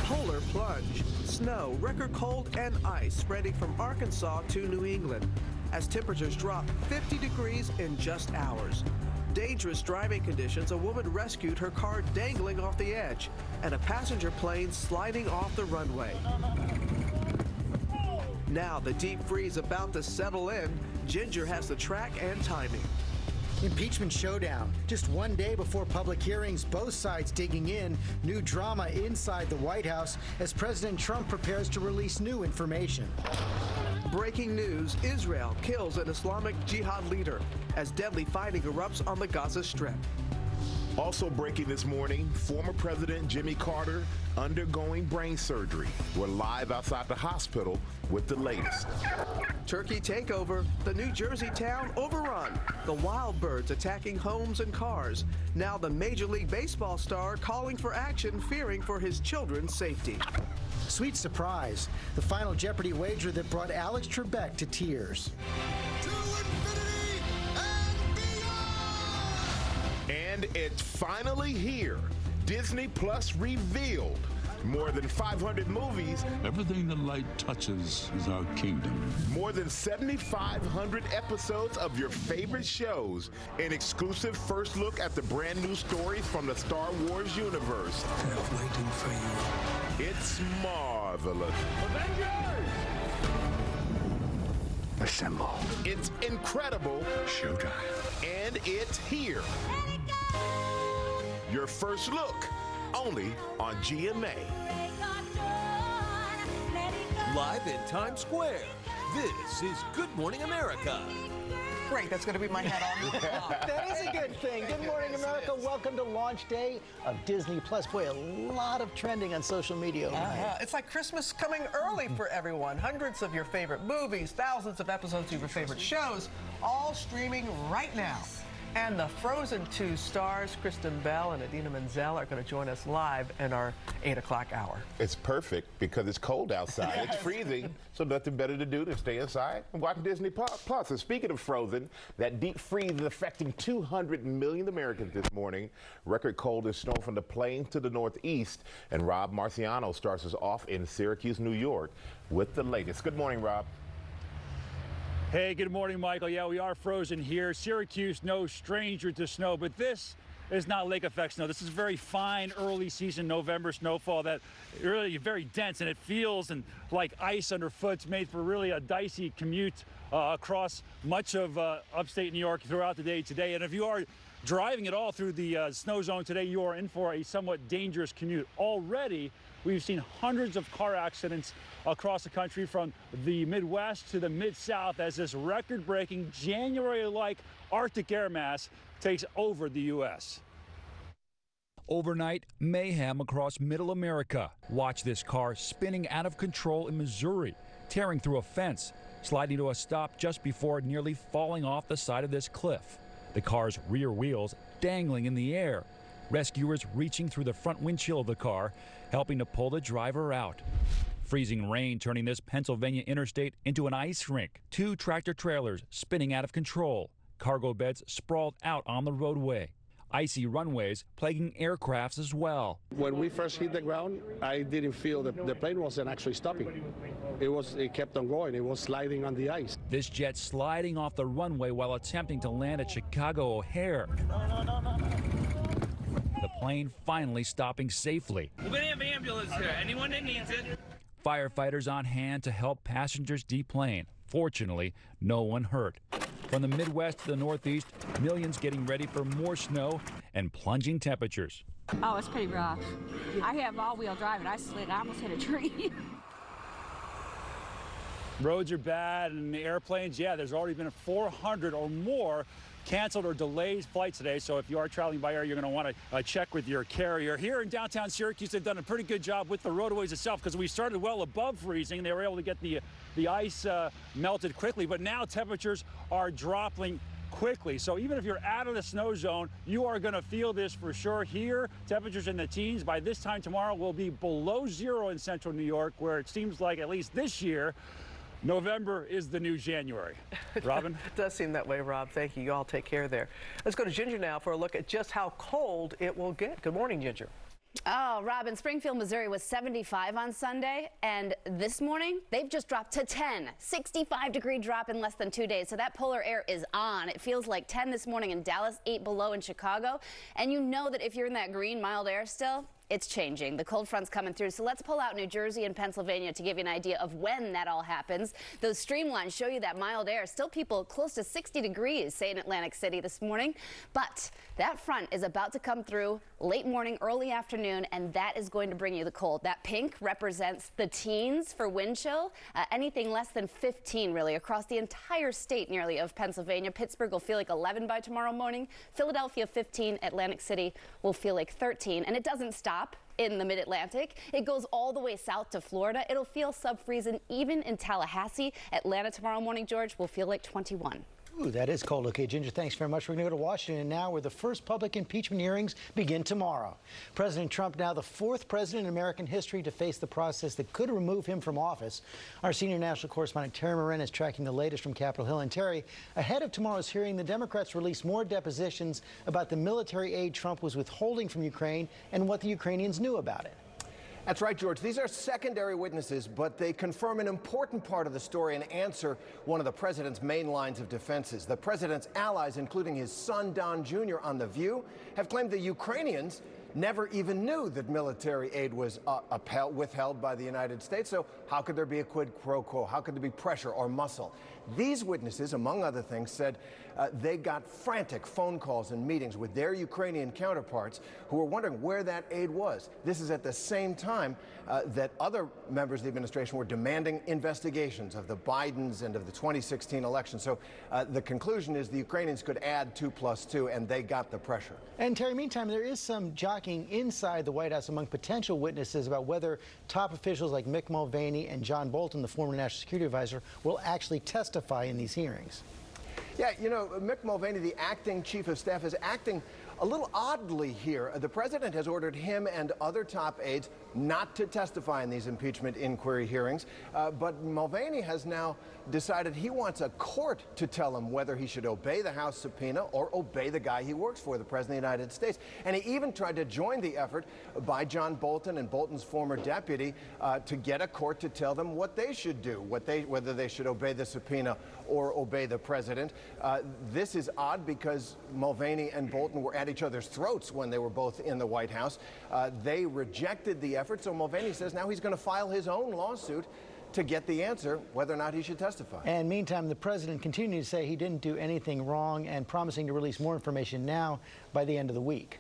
Polar plunge, snow, record cold, and ice spreading from Arkansas to New England as temperatures drop 50 degrees in just hours. Dangerous driving conditions, a woman rescued her car dangling off the edge, and a passenger plane sliding off the runway. Now the deep freeze about to settle in. Ginger has the track and timing. Impeachment showdown. Just one day before public hearings, both sides digging in. New drama inside the White House as President Trump prepares to release new information. Breaking news, Israel kills an Islamic Jihad leader as deadly fighting erupts on the Gaza Strip. Also breaking this morning, former President Jimmy Carter undergoing brain surgery. We're live outside the hospital with the latest. Turkey takeover, the New Jersey town overrun, the wild birds attacking homes and cars. Now the Major League Baseball star calling for action, fearing for his children's safety. Sweet surprise, the final Jeopardy wager that brought Alex Trebek to tears. To infinity and beyond! And it's finally here. Disney Plus revealed more than 500 movies. Everything the light touches is our kingdom. More than 7,500 episodes of your favorite shows. An exclusive first look at the brand new stories from the Star Wars universe. They're waiting for you. It's marvelous. Avengers! Assemble. It's incredible. Showtime. And it's here. Let it go! Your first look, only on GMA. Live in Times Square, this is Good Morning America. Great, that's going to be my hat on. That is a good thing. Good morning, America. Welcome to launch day of Disney Plus. Boy, a lot of trending on social media overnight. It's like Christmas coming early for everyone. Hundreds of your favorite movies, thousands of episodes of your favorite shows, all streaming right now. And the Frozen 2 stars, Kristen Bell and Idina Menzel, are going to join us live in our 8 o'clock hour. It's perfect because it's cold outside. It's freezing, so nothing better to do than stay inside and watch Disney Plus. And speaking of Frozen, that deep freeze is affecting 200 million Americans this morning. Record cold and snow from the plains to the northeast. And Rob Marciano starts us off in Syracuse, New York with the latest. Good morning, Rob. Hey, good morning, Michael. Yeah, we are frozen here. Syracuse, no stranger to snow, but this is not lake effect snow. This is very fine early season November snowfall that really very dense, and it feels like ice underfoot. It's made for really a dicey commute across much of upstate New York throughout the day today. And if you are driving at all through the snow zone today, you are in for a somewhat dangerous commute. Already, we've seen hundreds of car accidents across the country from the Midwest to the Mid-South as this record-breaking January-like Arctic air mass takes over the U.S. Overnight mayhem across middle America. Watch this car spinning out of control in Missouri, tearing through a fence, sliding to a stop just before nearly falling off the side of this cliff. The car's rear wheels dangling in the air. Rescuers reaching through the front windshield of the car, helping to pull the driver out. Freezing rain turning this Pennsylvania interstate into an ice rink. 2 tractor trailers spinning out of control. Cargo beds sprawled out on the roadway. Icy runways plaguing aircrafts as well. When we first hit the ground, I didn't feel the plane wasn't actually stopping. It kept on going. It was sliding on the ice. This jet sliding off the runway while attempting to land at Chicago O'Hare. The plane finally stopping safely. We're going to have ambulance here. Anyone that needs it. Firefighters on hand to help passengers deplane. Fortunately, no one hurt. From the Midwest to the Northeast, millions getting ready for more snow and plunging temperatures. Oh, it's pretty rough. I have all-wheel drive and I slid. I almost hit a tree. Roads are bad, and the airplanes, yeah, there's already been 400 or more canceled or delayed flights today. So if you are traveling by air, you're going to want to check with your carrier. Here in downtown Syracuse, they've done a pretty good job with the roadways itself because we started well above freezing. They were able to get the ice melted quickly, but now temperatures are dropping quickly. So even if you're out of the snow zone, you are going to feel this for sure. Here, temperatures in the teens. By this time tomorrow, will be below 0 in central New York, where it seems like, at least this year, November is the new January. Robin? It does seem that way, Rob. Thank you. You all take care there. Let's go to Ginger now for a look at just how cold it will get. Good morning, Ginger. Oh, Rob, in Springfield, Missouri was 75 on Sunday, and this morning they've just dropped to 10. 65-degree drop in less than 2 days, so that polar air is on. It feels like 10 this morning in Dallas, 8 below in Chicago, and you know that if you're in that green, mild air still, it's changing. The cold front's coming through, so let's pull out New Jersey and Pennsylvania to give you an idea of when that all happens. Those streamlines show you that mild air. Still people close to 60 degrees, say in Atlantic City this morning. But that front is about to come through late morning, early afternoon, and that is going to bring you the cold. That pink represents the teens for wind chill. Anything less than 15, really, across the entire state nearly of Pennsylvania. Pittsburgh will feel like 11 by tomorrow morning. Philadelphia 15. Atlantic City will feel like 13. And it doesn't stop in the mid-Atlantic. It goes all the way south to Florida. It'll feel sub-freezing even in Tallahassee. Atlanta tomorrow morning, George, will feel like 21. Ooh, that is cold. Okay, Ginger, thanks very much. We're going to go to Washington now, where the first public impeachment hearings begin tomorrow. President Trump, now the fourth president in American history to face the process that could remove him from office. Our senior national correspondent, Terry Moran, is tracking the latest from Capitol Hill. And Terry, ahead of tomorrow's hearing, the Democrats released more depositions about the military aid Trump was withholding from Ukraine and what the Ukrainians knew about it. That's right, George. These are secondary witnesses, but they confirm an important part of the story and answer one of the president's main lines of defenses. The president's allies, including his son Don Jr. on The View, have claimed the Ukrainians never even knew that military aid was withheld by the United States. So how could there be a quid pro quo? How could there be pressure or muscle? These witnesses, among other things, said they got frantic phone calls and meetings with their Ukrainian counterparts who were wondering where that aid was. This is at the same time that other members of the administration were demanding investigations of the Bidens and of the 2016 election. So the conclusion is the Ukrainians could add 2 + 2, and they got the pressure. And Terry, meantime, there is some jockeying inside the White House among potential witnesses about whether top officials like Mick Mulvaney and John Bolton, the former National Security Advisor, will actually testify in these hearings. Yeah, you know, Mick Mulvaney, the acting chief of staff, is acting a little oddly here. The president has ordered him and other top aides not to testify in these impeachment inquiry hearings. But Mulvaney has now decided he wants a court to tell him whether he should obey the House subpoena or obey the guy he works for, the President of the United States. And he even tried to join the effort by John Bolton and Bolton's former deputy to get a court to tell them what they should do, whether they should obey the subpoena or obey the president. This is odd because Mulvaney and Bolton were at each other's throats when they were both in the White House. They rejected the effort, so Mulvaney says now he's going to file his own lawsuit to get the answer whether or not he should testify. And meantime, the president continued to say he didn't do anything wrong and promising to release more information now by the end of the week.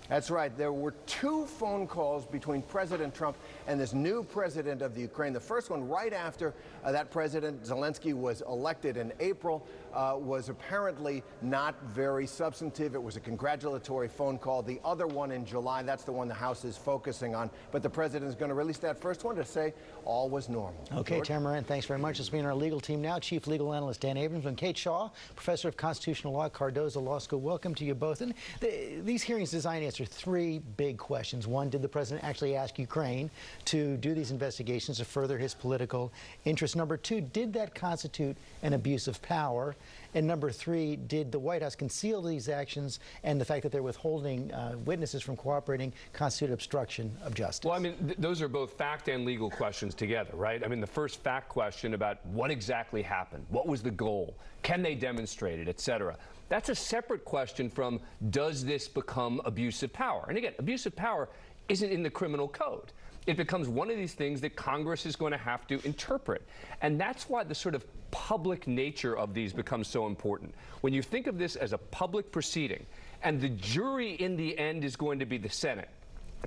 That's right. There were 2 phone calls between President Trump and this new president of the Ukraine. The first one right after that President Zelensky was elected in April was apparently not very substantive. It was a congratulatory phone call. The other one in July, that's the one the House is focusing on. But the president is going to release that first one to say all was normal. Okay, Terry Moran, thanks very much. Let's be in our legal team now. Chief Legal Analyst Dan Abrams and Kate Shaw, Professor of Constitutional Law at Cardozo Law School. Welcome to you both. And these hearings designed to answer 3 big questions. One, did the president actually ask Ukraine to do these investigations to further his political interests? Number 2, did that constitute an abuse of power? And number 3, did the White House conceal these actions and the fact that they're withholding witnesses from cooperating constitute obstruction of justice? Well, I mean, those are both fact and legal questions together, right? I mean, the first fact question about what exactly happened, what was the goal, can they demonstrate it, et cetera. That's a separate question from, does this become abuse of power? And again, abuse of power isn't in the criminal code. It becomes one of these things that Congress is going to have to interpret. And that's why the sort of public nature of these becomes so important. When you think of this as a public proceeding, and the jury in the end is going to be the Senate,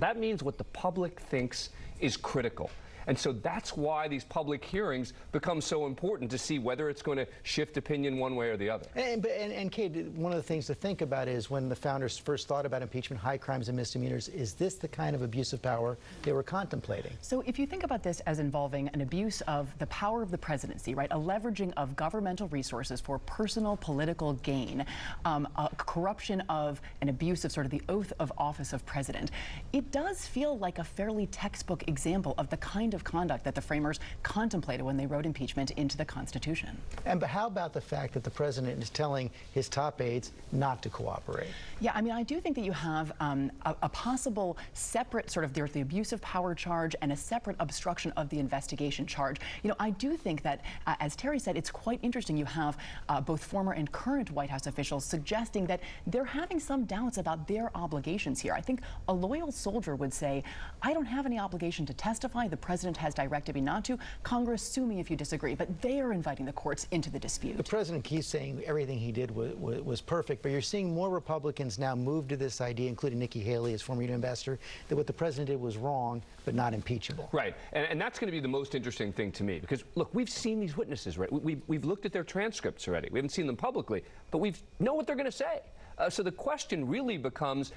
that means what the public thinks is critical. And so that's why these public hearings become so important, to see whether it's going to shift opinion one way or the other. And Kate, one of the things to think about is when the founders first thought about impeachment, high crimes and misdemeanors, is this the kind of abuse of power they were contemplating? So if you think about this as involving an abuse of the power of the presidency, right, a leveraging of governmental resources for personal political gain, a corruption of an abuse of sort of the oath of office of president, it does feel like a fairly textbook example of the kind kind of conduct that the framers contemplated when they wrote impeachment into the Constitution. And but how about the fact that the president is telling his top aides not to cooperate? Yeah, I mean, I do think that you have a possible separate sort of, there's the abuse of power charge and a separate obstruction of the investigation charge. You know, I do think that, as Terry said, it's quite interesting. You have both former and current White House officials suggesting that they're having some doubts about their obligations here. I think a loyal soldier would say, I don't have any obligation to testify. The president has directed me not to. Congress, sue me if you disagree. But they are inviting the courts into the dispute. The president keeps saying everything he did was perfect, but you're seeing more Republicans now move to this idea, including Nikki Haley as former UN ambassador, that what the president did was wrong, but not impeachable. Right, and that's going to be the most interesting thing to me, because look, we've seen these witnesses, right? We've looked at their transcripts already. We haven't seen them publicly, but we know what they're going to say. So the question really becomes,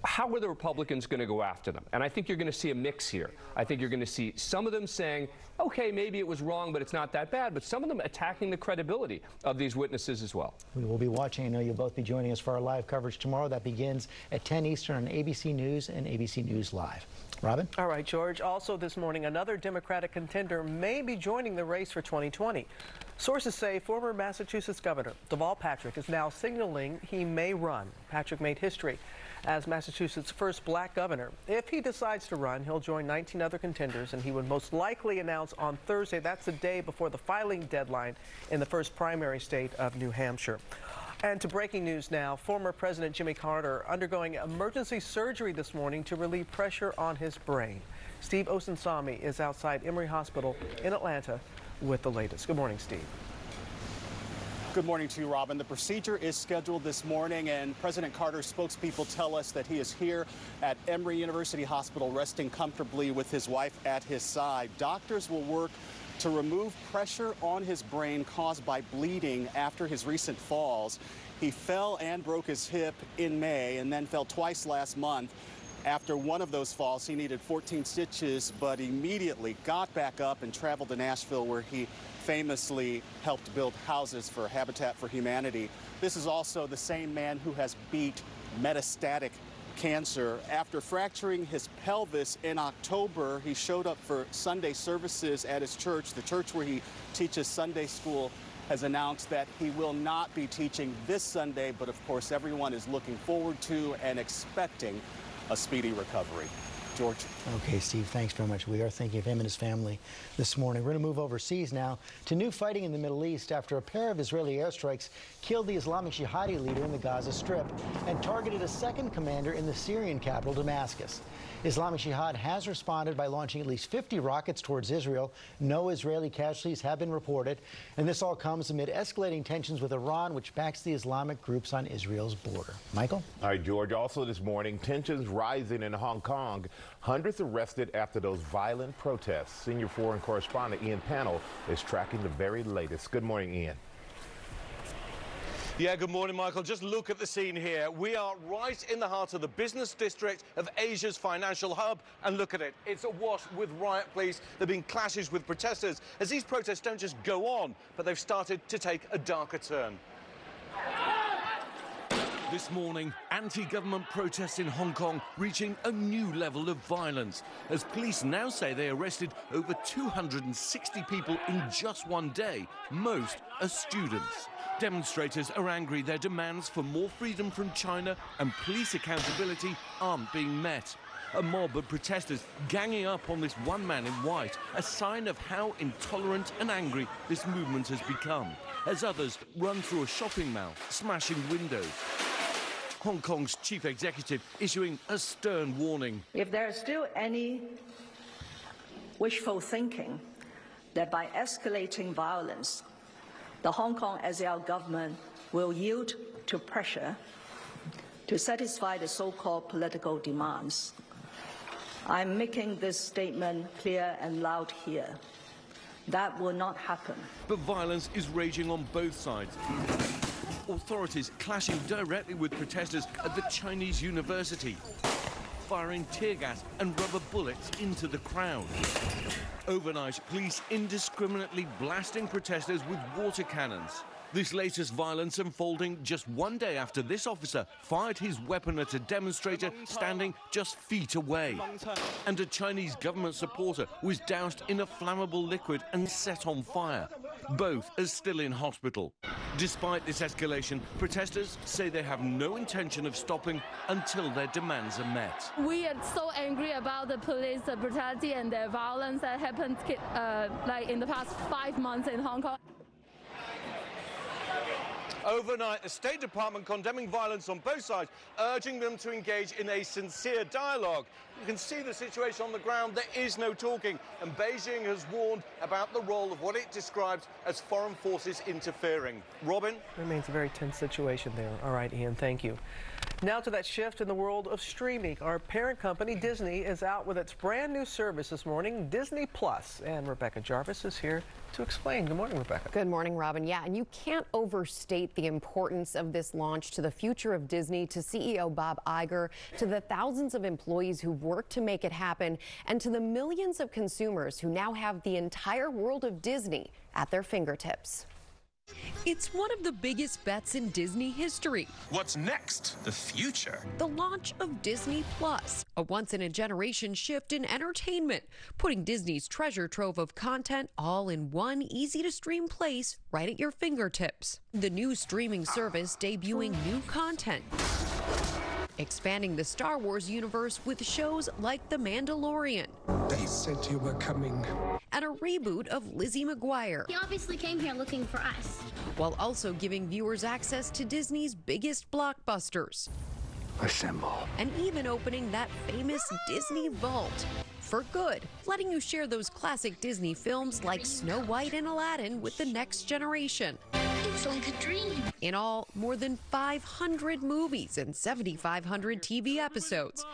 how are the Republicans going to go after them? And I think you're going to see a mix here. I think you're going to see some of them saying, okay, maybe it was wrong, but it's not that bad, but some of them attacking the credibility of these witnesses as well. We will be watching. I know you'll both be joining us for our live coverage tomorrow. That begins at 10 Eastern on ABC News and ABC News Live. Robin? All right, George. Also this morning, another Democratic contender may be joining the race for 2020. Sources say former Massachusetts Governor Deval Patrick is now signaling he may run. Patrick made history as Massachusetts' first black governor. If he decides to run, he'll join 19 other contenders, and he would most likely announce on Thursday. That's the day before the filing deadline in the first primary state of New Hampshire. And to breaking news now, former President Jimmy Carter undergoing emergency surgery this morning to relieve pressure on his brain. Steve Osunsami is outside Emory Hospital in Atlanta with the latest. Good morning, Steve. Good morning to you, Robin. The procedure is scheduled this morning, and President Carter's spokespeople tell us that he is here at Emory University Hospital resting comfortably with his wife at his side. Doctors will work to remove pressure on his brain caused by bleeding after his recent falls. He fell and broke his hip in May and then fell twice last month. After one of those falls, he needed 14 stitches, but immediately got back up and traveled to Nashville, where he famously helped build houses for Habitat for Humanity. This is also the same man who has beat metastatic cancer. After fracturing his pelvis in October, he showed up for Sunday services at his church. The church where he teaches Sunday school has announced that he will not be teaching this Sunday, but of course everyone is looking forward to and expecting a speedy recovery. George. Okay, Steve, thanks very much. We are thinking of him and his family this morning. We're going to move overseas now to new fighting in the Middle East after a pair of Israeli airstrikes killed the Islamic Jihadi leader in the Gaza Strip and targeted a second commander in the Syrian capital, Damascus. Islamic Jihad has responded by launching at least 50 rockets towards Israel. No Israeli casualties have been reported, and this all comes amid escalating tensions with Iran, which backs the Islamic groups on Israel's border. Michael? All right, George. Also this morning, tensions rising in Hong Kong. Hundreds arrested after those violent protests. Senior foreign correspondent Ian Pannell is tracking the very latest. Good morning, Ian. Yeah, good morning, Michael. Just look at the scene here. We are right in the heart of the business district of Asia's financial hub, and look at it. It's awash with riot police. There have been clashes with protesters as these protests don't just go on, but they've started to take a darker turn. This morning, anti-government protests in Hong Kong reaching a new level of violence, as police now say they arrested over 260 people in just one day. Most are students. Demonstrators are angry their demands for more freedom from China and police accountability aren't being met. A mob of protesters ganging up on this one man in white, a sign of how intolerant and angry this movement has become, as others run through a shopping mall, smashing windows. Hong Kong's chief executive issuing a stern warning. If there is still any wishful thinking that by escalating violence, the Hong Kong SAR government will yield to pressure to satisfy the so-called political demands, I'm making this statement clear and loud here. That will not happen. But violence is raging on both sides. Authorities clashing directly with protesters at the Chinese university, firing tear gas and rubber bullets into the crowd. Overnight, police indiscriminately blasting protesters with water cannons. This latest violence unfolding just one day after this officer fired his weapon at a demonstrator standing just feet away. And a Chinese government supporter was doused in a flammable liquid and set on fire. Both are still in hospital. Despite this escalation, protesters say they have no intention of stopping until their demands are met. We are so angry about the police brutality and the violence that happened like in the past 5 months in Hong Kong. Overnight, the State Department condemning violence on both sides, urging them to engage in a sincere dialogue. You can see the situation on the ground. There is no talking, and Beijing has warned about the role of what it describes as foreign forces interfering. Robin? Remains a very tense situation there. All right, Ian, thank you. Now to that shift in the world of streaming. Our parent company, Disney, is out with its brand new service this morning, Disney Plus. And Rebecca Jarvis is here to explain. Good morning, Rebecca. Good morning, Robin. Yeah, and you can't overstate the importance of this launch to the future of Disney, to CEO Bob Iger, to the thousands of employees who've worked to make it happen, and to the millions of consumers who now have the entire world of Disney at their fingertips. It's one of the biggest bets in Disney history. What's next? The future. The launch of Disney Plus, a once-in-a-generation shift in entertainment, putting Disney's treasure trove of content all in one easy-to-stream place right at your fingertips. The new streaming service debuting new content, expanding the Star Wars universe with shows like The Mandalorian. They said you were coming. And a reboot of Lizzie McGuire. He obviously came here looking for us. While also giving viewers access to Disney's biggest blockbusters. Assemble. And even opening that famous Disney Vault. For good, letting you share those classic Disney films like Snow White and Aladdin with the next generation. It's like a dream. In all, more than 500 movies and 7,500 TV episodes,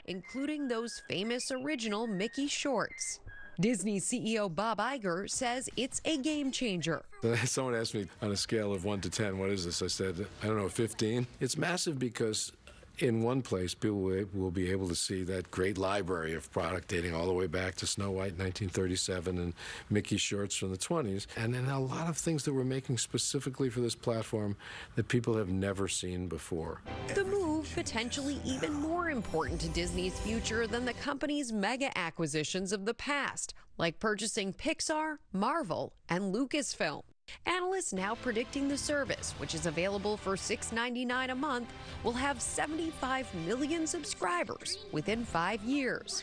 including those famous original Mickey shorts. Disney CEO Bob Iger says it's a game changer. Someone asked me on a scale of 1 to 10, what is this? I said, I don't know, 15. It's massive because in one place, people will be able to see that great library of product dating all the way back to Snow White 1937 and Mickey shorts from the 20s. And then a lot of things that we're making specifically for this platform that people have never seen before. The move potentially even more important to Disney's future than the company's mega acquisitions of the past, like purchasing Pixar, Marvel, and Lucasfilm. Analysts now predicting the service, which is available for $6.99 a month, will have 75 million subscribers within 5 years.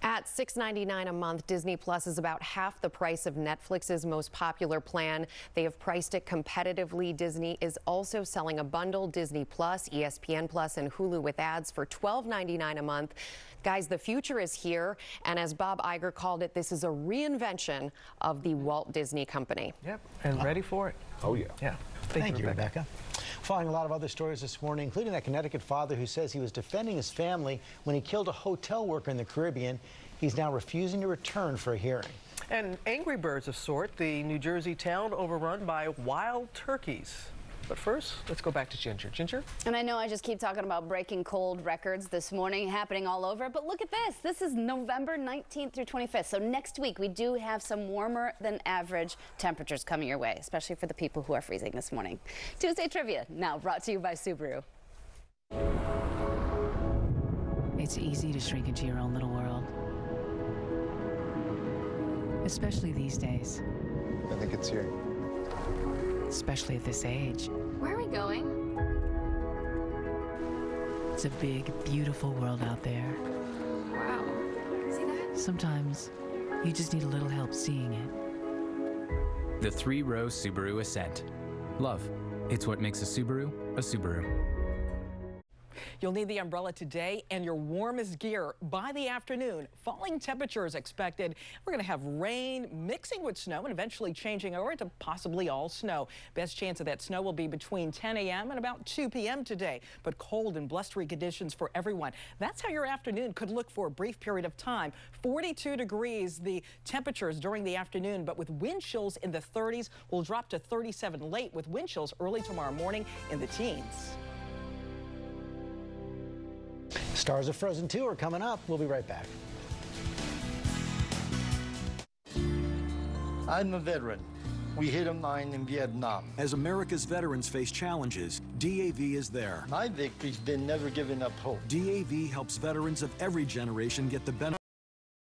At $6.99 a month, Disney Plus is about half the price of Netflix's most popular plan. They have priced it competitively. Disney is also selling a bundle, Disney Plus, ESPN Plus, and Hulu with ads for $12.99 a month. Guys, the future is here, and as Bob Iger called it, this is a reinvention of the Walt Disney Company. Yep, and ready for it. Oh, yeah. Yeah. Thank you, Rebecca. Following a lot of other stories this morning, including that Connecticut father who says he was defending his family when he killed a hotel worker in the Caribbean. He's now refusing to return for a hearing. And angry birds of sort, the New Jersey town overrun by wild turkeys. But first, let's go back to Ginger. Ginger? And I know I just keep talking about breaking cold records this morning, happening all over, but look at this. This is November 19th through 25th. So next week, we do have some warmer than average temperatures coming your way, especially for the people who are freezing this morning. Tuesday Trivia, now brought to you by Subaru. It's easy to shrink into your own little world. Especially these days. I think it's here. Especially at this age. Where are we going? It's a big, beautiful world out there. Wow. See that? Sometimes you just need a little help seeing it. The three-row Subaru Ascent. Love. It's what makes a Subaru a Subaru. You'll need the umbrella today and your warmest gear by the afternoon. Falling temperatures expected. We're going to have rain mixing with snow and eventually changing over to possibly all snow. Best chance of that snow will be between 10 a.m. and about 2 p.m. today, but cold and blustery conditions for everyone. That's how your afternoon could look for a brief period of time. 42 degrees the temperatures during the afternoon, but with wind chills in the 30s. Will drop to 37 late with wind chills early tomorrow morning in the teens. Stars of Frozen 2 are coming up. We'll be right back. I'm a veteran. We hit a mine in Vietnam. As America's veterans face challenges, DAV is there. My victory's been never giving up hope. DAV helps veterans of every generation get the benefit